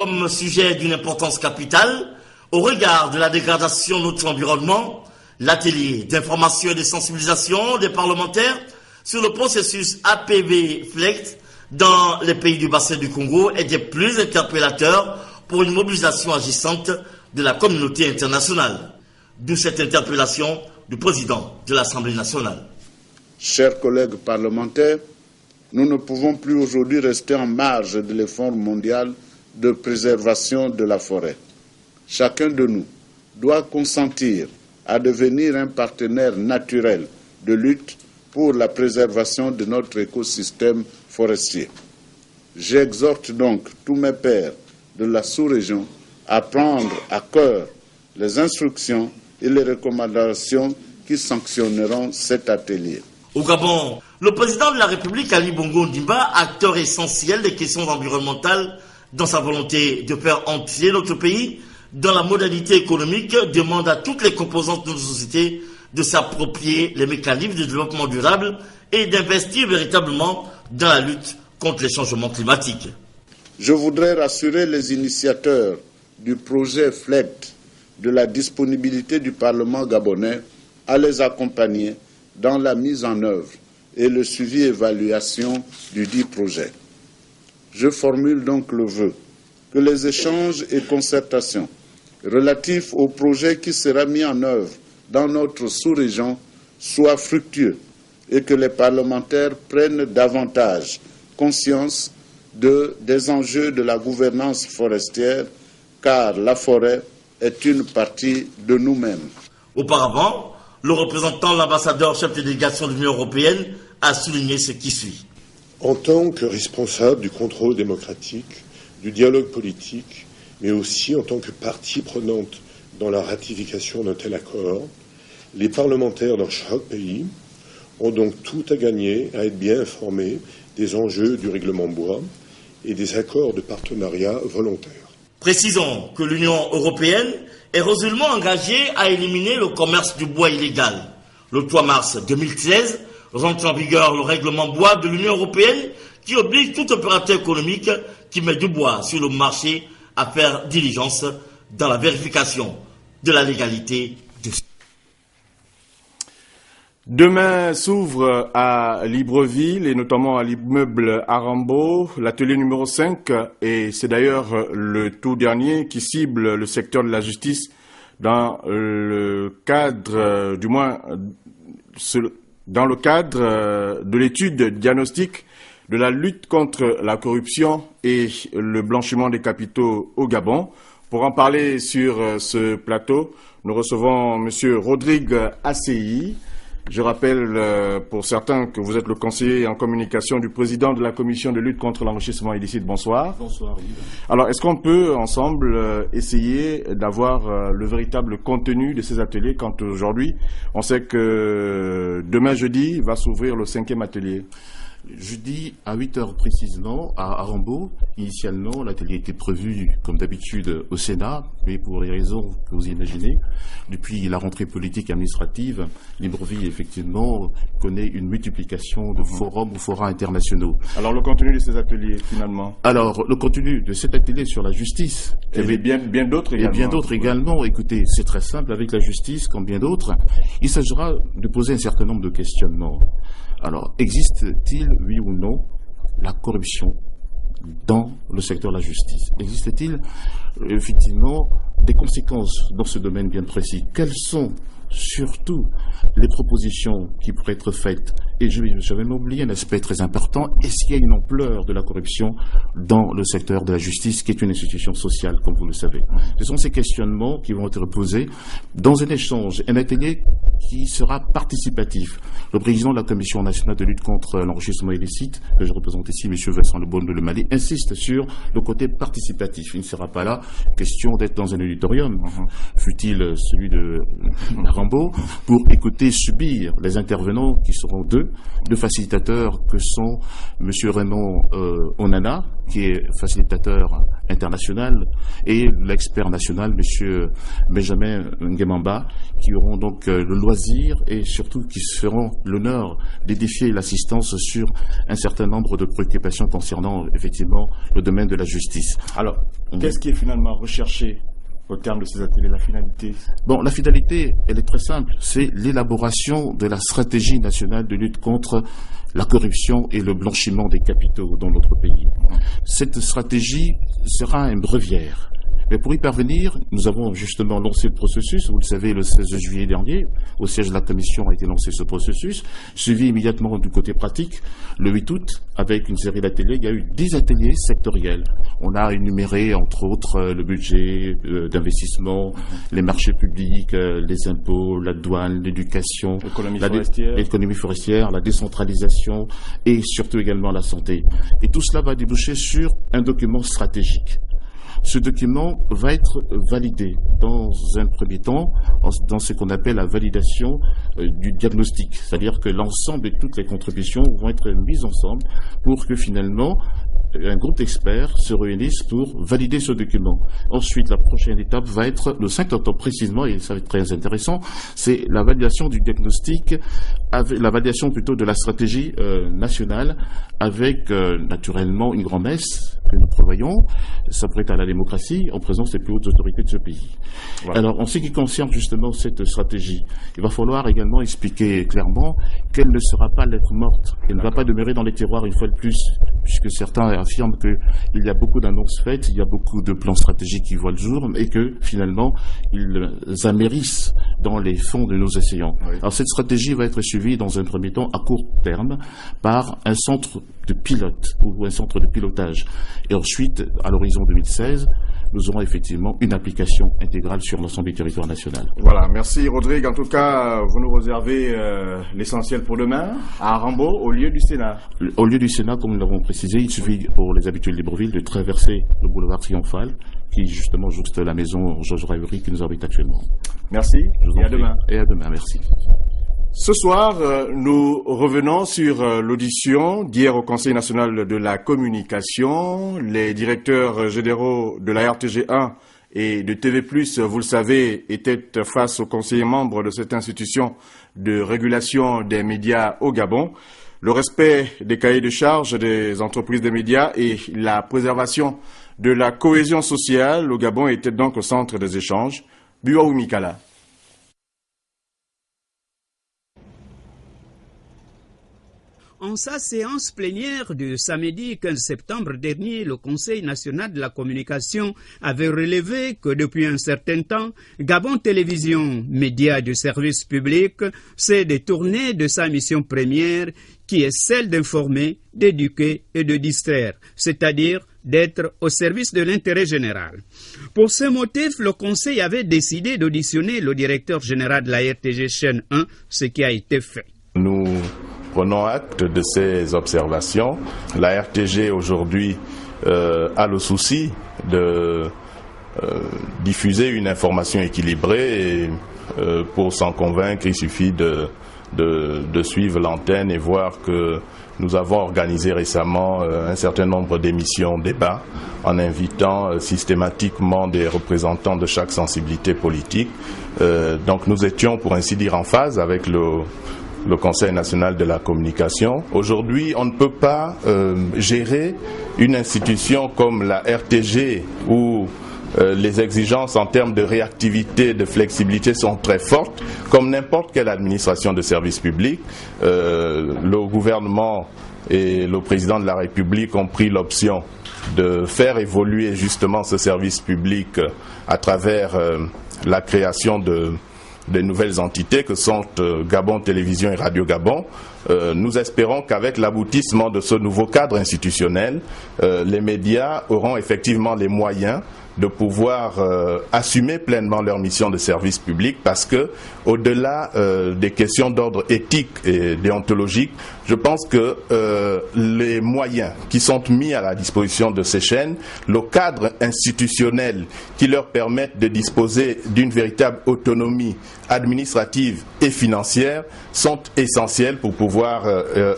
Comme sujet d'une importance capitale, au regard de la dégradation de notre environnement, l'atelier d'information et de sensibilisation des parlementaires sur le processus APV-FLECT dans les pays du bassin du Congo est des plus interpellateurs pour une mobilisation agissante de la communauté internationale. D'où cette interpellation du président de l'Assemblée nationale. Chers collègues parlementaires, nous ne pouvons plus aujourd'hui rester en marge de l'effort mondial de préservation de la forêt. Chacun de nous doit consentir à devenir un partenaire naturel de lutte pour la préservation de notre écosystème forestier. J'exhorte donc tous mes pairs de la sous-région à prendre à cœur les instructions et les recommandations qui sanctionneront cet atelier. Au Gabon, le président de la République, Ali Bongo Ondimba, acteur essentiel des questions environnementales, dans sa volonté de faire entrer notre pays dans la modalité économique, demande à toutes les composantes de notre société de s'approprier les mécanismes de développement durable et d'investir véritablement dans la lutte contre les changements climatiques. Je voudrais rassurer les initiateurs du projet FLECT de la disponibilité du Parlement gabonais à les accompagner dans la mise en œuvre et le suivi et évaluation du dit projet. Je formule donc le vœu que les échanges et concertations relatifs au projet qui sera mis en œuvre dans notre sous-région soient fructueux et que les parlementaires prennent davantage conscience des enjeux de la gouvernance forestière, car la forêt est une partie de nous-mêmes. Auparavant, le représentant de l'ambassadeur chef de délégation de l'Union européenne a souligné ce qui suit. En tant que responsable du contrôle démocratique, du dialogue politique, mais aussi en tant que partie prenante dans la ratification d'un tel accord, les parlementaires dans chaque pays ont donc tout à gagner à être bien informés des enjeux du règlement bois et des accords de partenariat volontaires. Précisons que l'Union européenne est résolument engagée à éliminer le commerce du bois illégal. Le 3 mars 2013, rentre en vigueur le règlement bois de l'Union européenne qui oblige tout opérateur économique qui met du bois sur le marché à faire diligence dans la vérification de la légalité de ce. Demain s'ouvre à Libreville et notamment à l'immeuble Arambo l'atelier numéro 5 et c'est d'ailleurs le tout dernier qui cible le secteur de la justice dans le cadre, du moins dans le cadre de l'étude diagnostique de la lutte contre la corruption et le blanchiment des capitaux au Gabon. Pour en parler sur ce plateau, nous recevons M. Rodrigue Assey. Je rappelle pour certains que vous êtes le conseiller en communication du président de la commission de lutte contre l'enrichissement illicite. Bonsoir. Bonsoir. Alors, est-ce qu'on peut ensemble essayer d'avoir le véritable contenu de ces ateliers quand aujourd'hui, on sait que demain jeudi va s'ouvrir le 5e atelier? Jeudi à 8h précisément à Arambo. Initialement, l'atelier était prévu comme d'habitude au Sénat, mais pour les raisons que vous imaginez, depuis la rentrée politique et administrative, Libreville effectivement connaît une multiplication de forums ou forats internationaux. Alors le contenu de ces ateliers finalement? Alors le contenu de cet atelier sur la justice. Et bien d'autres également. Et bien d'autres également. Écoutez, c'est très simple, avec la justice comme bien d'autres, il s'agira de poser un certain nombre de questionnements. Alors, existe-t-il, oui ou non, la corruption dans le secteur de la justice? Existe-t-il, effectivement, des conséquences dans ce domaine bien précis? Quelles sont, surtout, les propositions qui pourraient être faites? Et je vais m'oublier un aspect très important. Est-ce qu'il y a une ampleur de la corruption dans le secteur de la justice, qui est une institution sociale, comme vous le savez? Ce sont ces questionnements qui vont être posés dans un échange, un atelier qui sera participatif. Le président de la Commission nationale de lutte contre l'enrichissement illicite, que je représente ici, M. Vincent Lebon de Le Mali, insiste sur le côté participatif. Il ne sera pas là question d'être dans un auditorium, fût-il celui de Arambo, pour écouter, subir les intervenants qui seront deux facilitateurs que sont M. Raymond Onana, qui est facilitateur international, et l'expert national, M. Benjamin Ngemamba, qui auront donc le loisir et surtout qui se feront l'honneur d'édifier l'assistance sur un certain nombre de préoccupations concernant effectivement le domaine de la justice. Alors, qu'est-ce qui est finalement recherché au terme de ces ateliers, la finalité? Bon, la finalité, elle est très simple, c'est l'élaboration de la stratégie nationale de lutte contre la corruption et le blanchiment des capitaux dans notre pays. Cette stratégie sera un breviaire. Mais pour y parvenir, nous avons justement lancé le processus. Vous le savez, le 16 juillet dernier, au siège de la Commission a été lancé ce processus, suivi immédiatement du côté pratique. Le 8 août, avec une série d'ateliers, il y a eu 10 ateliers sectoriels. On a énuméré, entre autres, le budget d'investissement, les marchés publics, les impôts, la douane, l'éducation, l'économie forestière, la décentralisation et surtout également la santé. Et tout cela va déboucher sur un document stratégique. Ce document va être validé dans un premier temps dans ce qu'on appelle la validation du diagnostic, c'est-à-dire que l'ensemble de toutes les contributions vont être mises ensemble pour que finalement un groupe d'experts se réunisse pour valider ce document. Ensuite, la prochaine étape va être le 5 octobre précisément, et ça va être très intéressant, c'est la validation du diagnostic, la validation plutôt de la stratégie nationale, avec naturellement une grand-messe que nous prévoyons, ça pourrait être à la démocratie, en présence des plus hautes autorités de ce pays. Voilà. Alors, en ce qui concerne justement cette stratégie, il va falloir également expliquer clairement qu'elle ne sera pas lettre morte, qu'elle ne va pas demeurer dans les tiroirs une fois de plus, puisque certains affirment qu'il y a beaucoup d'annonces faites, il y a beaucoup de plans stratégiques qui voient le jour, et que finalement, ils amérissent dans les fonds de nos assaillants. Oui. Alors, cette stratégie va être suivie dans un premier temps à court terme par un centre de pilote ou un centre de pilotage. Et ensuite, à l'horizon 2016, nous aurons effectivement une application intégrale sur l'ensemble du territoire national. Voilà, merci Rodrigue. En tout cas, vous nous réservez l'essentiel pour demain à Arambo, au lieu du Sénat. Au lieu du Sénat, comme nous l'avons précisé, il suffit pour les habitués de Libreville de traverser le boulevard Triomphal, qui justement jouxte la maison Georges Raillery qui nous habite actuellement. Merci, et à demain. Et à demain, merci. Ce soir, nous revenons sur l'audition d'hier au Conseil national de la communication. Les directeurs généraux de la RTG1 et de TV+, vous le savez, étaient face aux conseillers membres de cette institution de régulation des médias au Gabon. Le respect des cahiers de charges des entreprises des médias et la préservation de la cohésion sociale au Gabon étaient donc au centre des échanges. Buaou Mikala. En sa séance plénière de samedi 15 septembre dernier, le Conseil national de la communication avait relevé que depuis un certain temps, Gabon Télévision, média de service public, s'est détourné de sa mission première, qui est celle d'informer, d'éduquer et de distraire, c'est-à-dire d'être au service de l'intérêt général. Pour ce motif, le Conseil avait décidé d'auditionner le directeur général de la RTG chaîne 1, ce qui a été fait. Nous prenons acte de ces observations. La RTG aujourd'hui a le souci de diffuser une information équilibrée et pour s'en convaincre, il suffit de suivre l'antenne et voir que nous avons organisé récemment un certain nombre d'émissions débats en invitant systématiquement des représentants de chaque sensibilité politique. Donc nous étions pour ainsi dire en phase avec le Conseil national de la communication. Aujourd'hui, on ne peut pas gérer une institution comme la RTG où les exigences en termes de réactivité, de flexibilité sont très fortes, comme n'importe quelle administration de service public. Le gouvernement et le président de la République ont pris l'option de faire évoluer justement ce service public à travers la création des nouvelles entités que sont Gabon Télévision et Radio Gabon. Nous espérons qu'avec l'aboutissement de ce nouveau cadre institutionnel, les médias auront effectivement les moyens de pouvoir assumer pleinement leur mission de service public parce que, au-delà des questions d'ordre éthique et déontologique, je pense que les moyens qui sont mis à la disposition de ces chaînes, le cadre institutionnel qui leur permettent de disposer d'une véritable autonomie administrative et financière sont essentiels pour pouvoir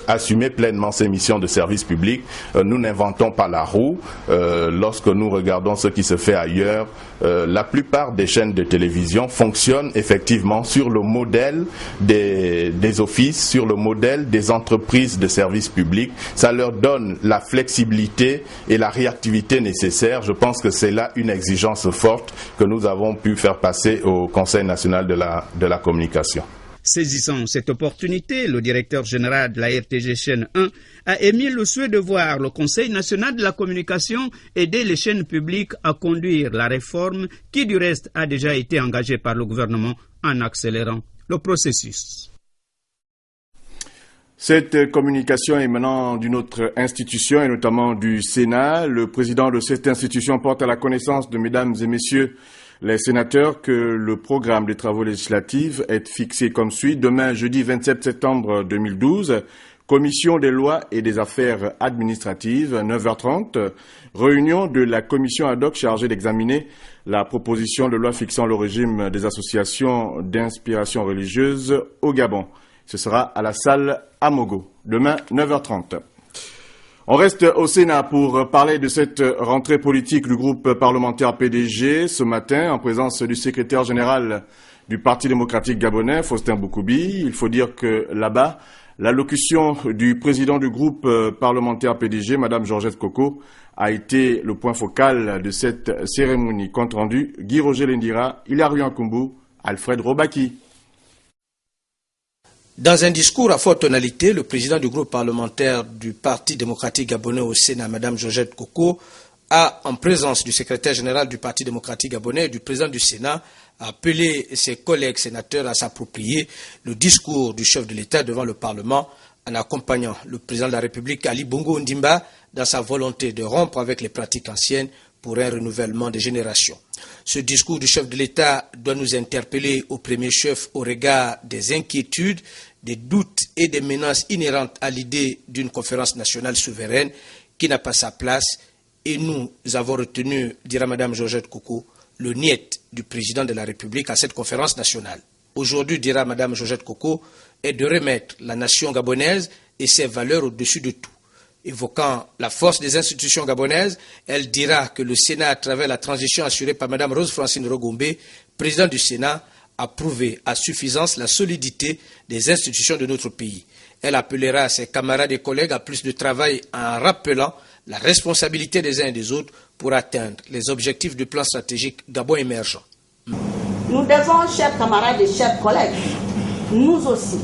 assumer pleinement ces missions de service public. Nous n'inventons pas la roue lorsque nous regardons ce qui se fait fait ailleurs. La plupart des chaînes de télévision fonctionnent effectivement sur le modèle des offices, sur le modèle des entreprises de services publics. Ça leur donne la flexibilité et la réactivité nécessaires. Je pense que c'est là une exigence forte que nous avons pu faire passer au Conseil national de la communication. Saisissant cette opportunité, le directeur général de la RTG Chaîne 1 a émis le souhait de voir le Conseil national de la communication aider les chaînes publiques à conduire la réforme qui du reste a déjà été engagée par le gouvernement en accélérant le processus. Cette communication émanant d'une autre institution et notamment du Sénat, le président de cette institution porte à la connaissance de mesdames et messieurs les sénateurs que le programme des travaux législatifs est fixé comme suit. Demain, jeudi 27 septembre 2012, commission des lois et des affaires administratives, 9h30, réunion de la commission ad hoc chargée d'examiner la proposition de loi fixant le régime des associations d'inspiration religieuse au Gabon. Ce sera à la salle Amogo, demain 9h30. On reste au Sénat pour parler de cette rentrée politique du groupe parlementaire PDG ce matin en présence du secrétaire général du Parti démocratique gabonais, Faustin Boukoubi. Il faut dire que là-bas, l'allocution du président du groupe parlementaire PDG, Madame Georgette Coco, a été le point focal de cette cérémonie. Compte rendu, Guy Roger Lendira, Hilario Nkumbu, Alfred Robaki. Dans un discours à forte tonalité, le président du groupe parlementaire du Parti démocratique gabonais au Sénat, Mme Georgette Coco, a, en présence du secrétaire général du Parti démocratique gabonais et du président du Sénat, appelé ses collègues sénateurs à s'approprier le discours du chef de l'État devant le Parlement en accompagnant le président de la République, Ali Bongo Ondimba, dans sa volonté de rompre avec les pratiques anciennes pour un renouvellement des générations. Ce discours du chef de l'État doit nous interpeller au premier chef au regard des inquiétudes, des doutes et des menaces inhérentes à l'idée d'une conférence nationale souveraine qui n'a pas sa place. Et nous avons retenu, dira Mme Georgette Coco, le niet du président de la République à cette conférence nationale. Aujourd'hui, dira Mme Georgette Coco, est de remettre la nation gabonaise et ses valeurs au-dessus de tout. Évoquant la force des institutions gabonaises, elle dira que le Sénat, à travers la transition assurée par Mme Rose-Francine Rogombe, président du Sénat, a prouvé à suffisance la solidité des institutions de notre pays. Elle appellera ses camarades et collègues à plus de travail en rappelant la responsabilité des uns et des autres pour atteindre les objectifs du plan stratégique Gabon émergent. Nous devons, chers camarades et chers collègues, nous aussi,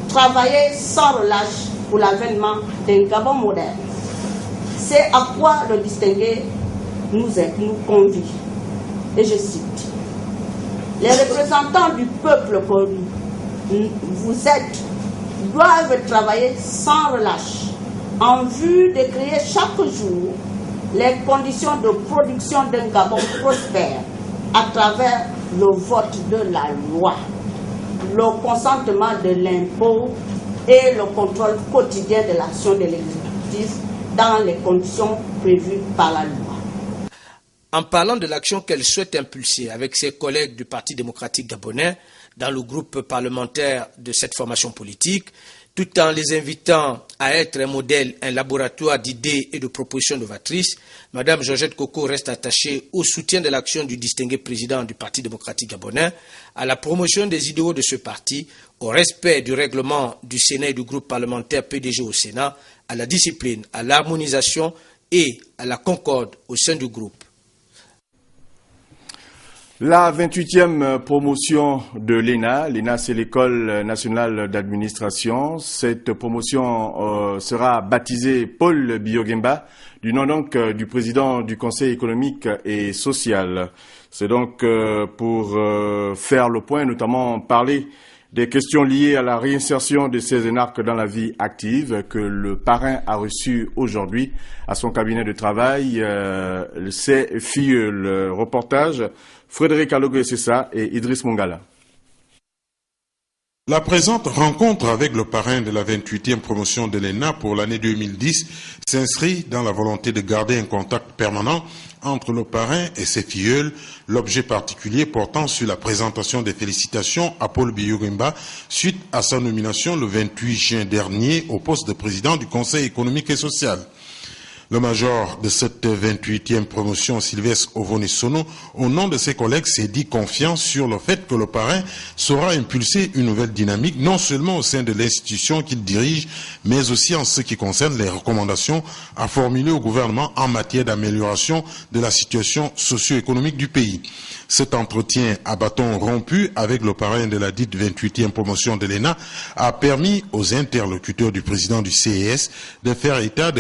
travailler sans relâche pour l'avènement d'un Gabon moderne. C'est à quoi le distinguer nous convie. Et je cite, « Les représentants du peuple que vous êtes doivent travailler sans relâche en vue de créer chaque jour les conditions de production d'un Gabon prospère à travers le vote de la loi, le consentement de l'impôt et le contrôle quotidien de l'action de l'exécutif dans les conditions prévues par la loi. » En parlant de l'action qu'elle souhaite impulser avec ses collègues du Parti démocratique gabonais dans le groupe parlementaire de cette formation politique, tout en les invitant à être un modèle, un laboratoire d'idées et de propositions novatrices, Mme Georgette Coco reste attachée au soutien de l'action du distingué président du Parti démocratique gabonais, à la promotion des idéaux de ce parti, au respect du règlement du Sénat et du groupe parlementaire PDG au Sénat, à la discipline, à l'harmonisation et à la concorde au sein du groupe. La 28e promotion de l'ENA, l'ENA c'est l'École nationale d'administration. Cette promotion sera baptisée Paul Biyogemba, du nom donc du président du Conseil économique et social. C'est donc pour faire le point, notamment parler des questions liées à la réinsertion de ces énarques dans la vie active que le parrain a reçu aujourd'hui à son cabinet de travail. Ses filles, le reportage, Frédéric Alogue-Sessa et Idriss Mongala. La présente rencontre avec le parrain de la 28e promotion de l'ENA pour l'année 2010 s'inscrit dans la volonté de garder un contact permanent entre le parrain et ses filleuls, l'objet particulier portant sur la présentation des félicitations à Paul Biyogemba suite à sa nomination le 28 juin dernier au poste de président du Conseil économique et social. Le major de cette 28e promotion, Sylvestre Ovonesono, au nom de ses collègues, s'est dit confiant sur le fait que le parrain saura impulser une nouvelle dynamique, non seulement au sein de l'institution qu'il dirige, mais aussi en ce qui concerne les recommandations à formuler au gouvernement en matière d'amélioration de la situation socio-économique du pays. Cet entretien à bâton rompu avec le parrain de la dite 28e promotion de l'ENA a permis aux interlocuteurs du président du CES de faire état de